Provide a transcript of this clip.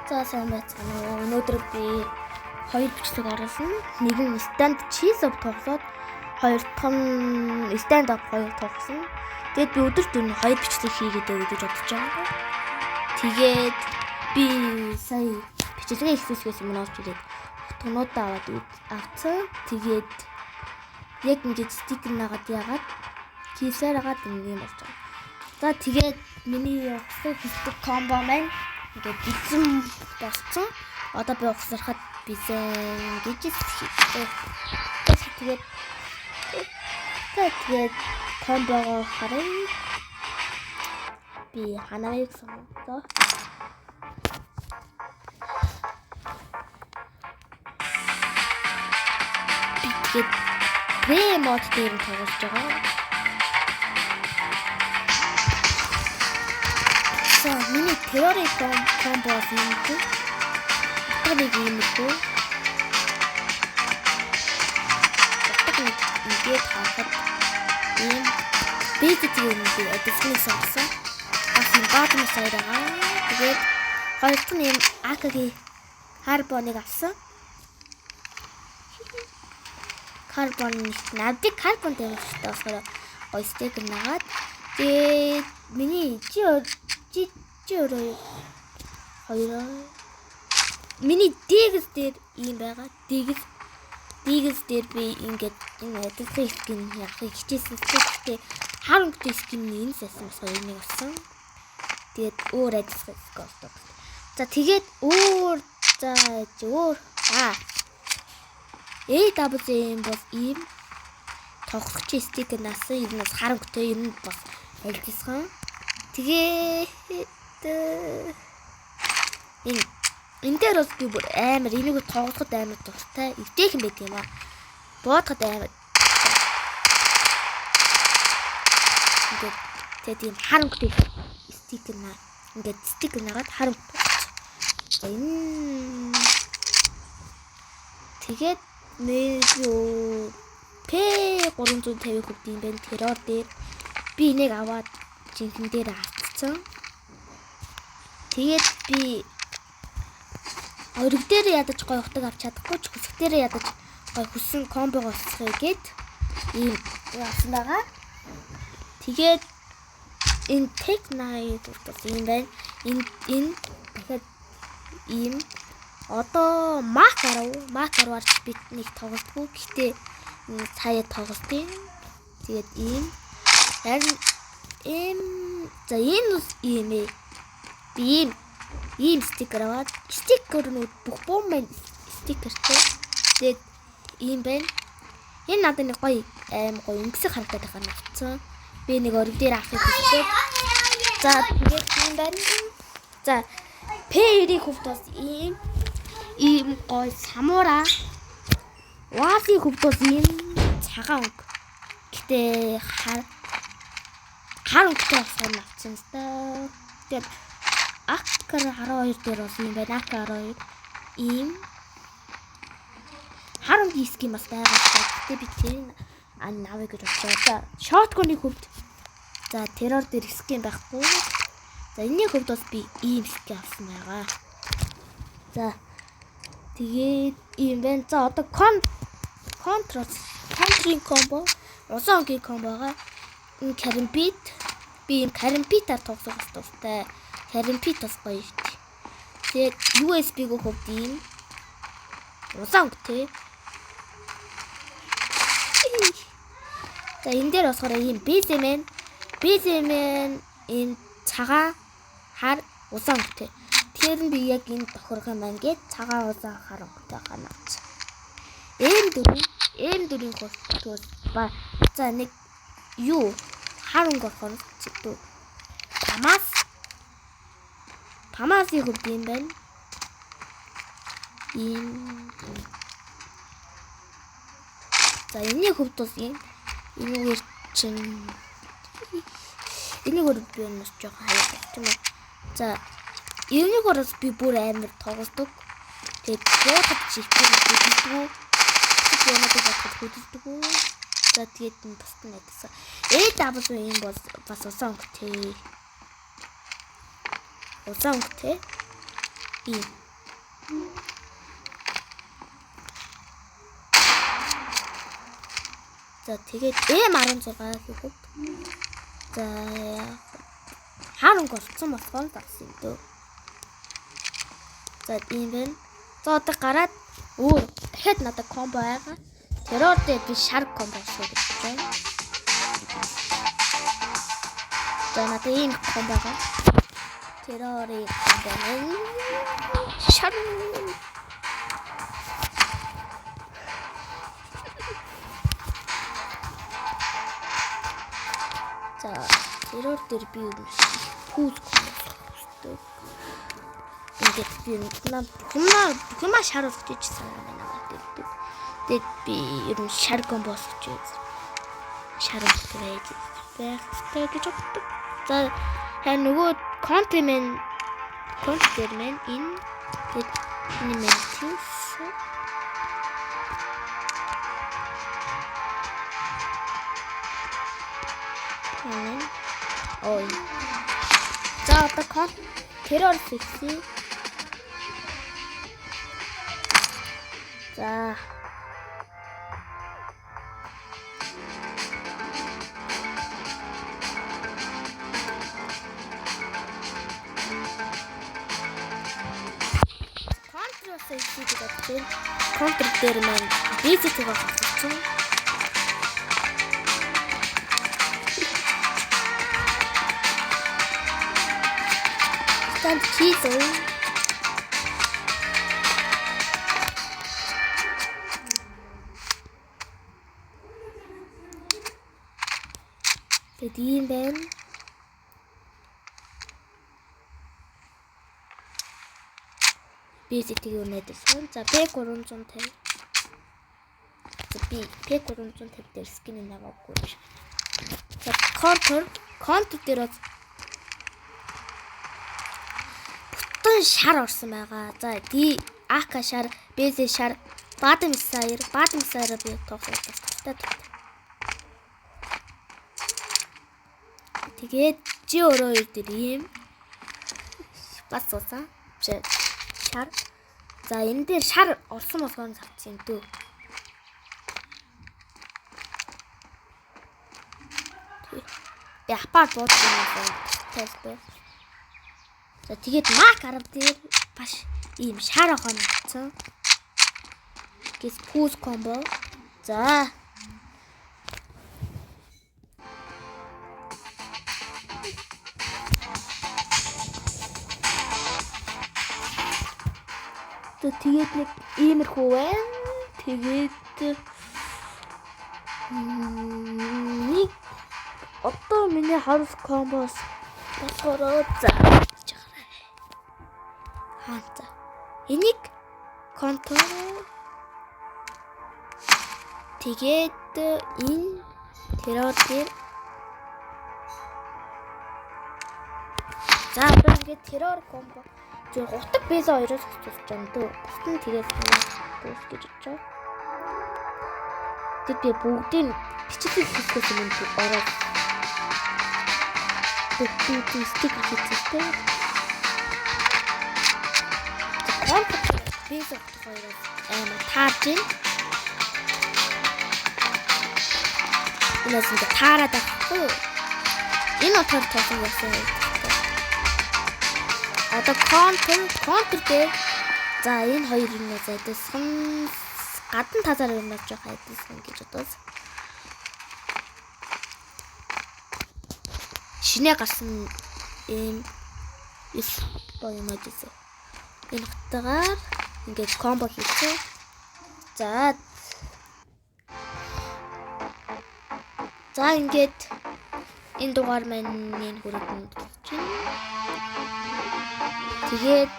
За сайн байцгаана уу. Өнөөдөр би хоёр бичлэг оруулсан. Нэг нь stand cheese up тоглоод хоёр дахь нь stand up хоёр тоглосон. Тэгээд би өдөрт энэ хоёр бичлэг хийгээд өгье гэж бодож байгаа. Тэгээд би сая бичлэгээ ихсэлгээс өмнө орж ирээд тунуудаа авцсан. Тэгээд яг ингэж стикер нагаад яагаад хийсээр агаад юм болж байгаа. За тэгээд миний явсан комбо маань ингээд бицэн болсон. Одоо би ухсарахад бицэн гэж хэлээ. Тэгээд комбого харин би ханавыг сонголоо. Тэгээд премод дээр тоглож байгаа. За миний теори комбо юм чи. Тэнийг юм уу? Тэгээд хахад ийм бэжтэй юм би эдгээр сонсон. Асан баатмас сайраа. Тэгээд хоёр дахь нь акагийн карбоныг авсан. Карбон навдик карбон дээр болохоор ойстек нагаад. Тэгээд миний чи өөрөө хоёр миний дэгс дээр юм байгаа. Дэгс дээр би ингээд энэ эдгээр скин яахыг хичээсэн. Гэхдээ харанхтай скин энэ сасан бас хоёрыг авсан. Тэгээд өөр эдгээр скост. За тэгээд өөр AWM бол ийм тоглох чи стикер насан энэ бас харанхтай юм бас альдисхан. Тэгээд энэ дээр бас би бүр амар энийг тоглоход амар дуртай. Өвдөөх юм байт юм аа. Боодоход амар. Ингээд тийм харанхтай стикер наа. Ингээд стикер нагаад харанхтай. Тэгээд нөө P350 хөвд юм байна. Террор дээр би энийг аваад жинхэнэ дээр автсан. Тэгээд би ориг дээр ядаж гой утаг авч чадахгүй ч хүсэх дээр ядаж гой хүссэн комбо олцохыг гээд ийм яасан байгаа. Тэгээд энэ Tech9 уртас юм байна. Энэ дахиад ийм одоо Mac 10-аар бит нэг тоглохгүй. Гэхдээ цаая тоглолтын. Тэгээд ийм харин за энэ ийм би ийм стикер аваад стикернүүд бүх бомбын стикертэй. Тэгээд ийм байна. Энэ надад нэг гоё аим гоё өнгөсөх харагдаад байгаа нь авцсан. Би нэг ориг дээр авахыг хүссэн. За тэгээд ийм байна. За P90 хөвтөөс ийм гоё самура. Васи хөвтөөс ийм цагаан өнгө. Гэтэ харанхтай сан авцсан та. Тэгээд Акар 12 дээр бас юм байна. Акар 12 ийм харанхтай скин бас байгаа. Гэтэ би тэр авъя гэж бодлоо. За шотконы хөвд. За террор дээр скин байхгүй. За энэний хөвд бас би ийм скин авсан байгаа. За тэгээд ийм байна. За одоо контринг комбо, усонгийн комбога энэ каримпит би ийм каримпитаар тоглох хэрэгтэй. Каримпит бас гоё шүү дээ. Тэгээд USB-г хөвд ийм усан өнгөтэй. За энэ дээр болохоор ийм BZM ийм цагаан хар усан өнгөтэй. Тэгэхээр би яг энэ тохирох юм байна гээд цагаан усан хар өнгөтэй ханаач. M4-ийн хөлтөөс ба за нэг юу хар өнгө орохоор чигтүү. Тамасын хөвд юм байна. За энэний хөвд бас юм. Энэгээр чин энэгээр би өнөс жоох хаяа тийм үү. За энэгээр би бүр амар тоглодог. Тэгээд боодох чигтүү хөдөлдөг. За тэгээд энэ бусд нь гэсэн. AWM бол бас усан өнгөтэй. Усан өнгөтэй. ийм. За тэгээд M16 гэхэд за харанг болсон болохоор загсан юм дөө. За ийм байна. За одоо гараад дахиад надад комбо байгаа. Террор дээр би шар комбо шууд гэж байна. За надад ийм комбо байгаа. Террорын комбо шар. За террор дээр би пүүл комбо. Ингээд би юмаа шар болгож санаа байна гэдэг. Тэгээд би ер нь шар комбо болгож шар болгож байх хэрэгтэй гэж боддог. За нөгөө контент мэн энэ ментис ой. За одоо террор секси. За контр дээр маань бэзик байгаа. Stand cheese. Тэдийн байна. Бэзикийг өнөөдсөн. За P350. За би P350 дээр скин наваагүй. За контр дээр бүтэн шар орсон байгаа. За D AK шар, BZ шар, бадам саяр би тоглох. Тэгээд G өөрөө дээр ийм бас уусан. Шар. За энэ дээр шар орсон болгоом завцсан юм дөө. Би апаар буудсан юм. За тэгээд Mac 10 дээр баш ийм шар ахаа нэгцэн. Гэс пүүс комбо. За тэгээд нэг иймэрхүү байна. Тэгээд нэг одоо миний харус комбос болохоор за хаанта энийг контрол тэгээд энэ террор дээр за ингээд террор комбо зөв утга бэз хоёроос хөтлөж байгаа дөө. Бусдын тэгээд дүүс гэж бодож байгаа. Тэд би бүгдийг бичиж хэлсэн юм дүү ороод. Тэд стикер хийчихсэн. Компьютер бэз хоёроос таарч ийн. Энэс ингэ таарад авахгүй. Энэ утгаар тоосон байсан. Одоо контр дээр за энэ хоёр юм зайдсан гадна тазаар юм болж байгаа хэдийсэн гэж бодож. Шинэ гарсан юм юм аажсэн. Энэ утгаар ингээд комбо хийчихээ. За ингээд энэ дугаар маань хүрээнд чинь тэгээд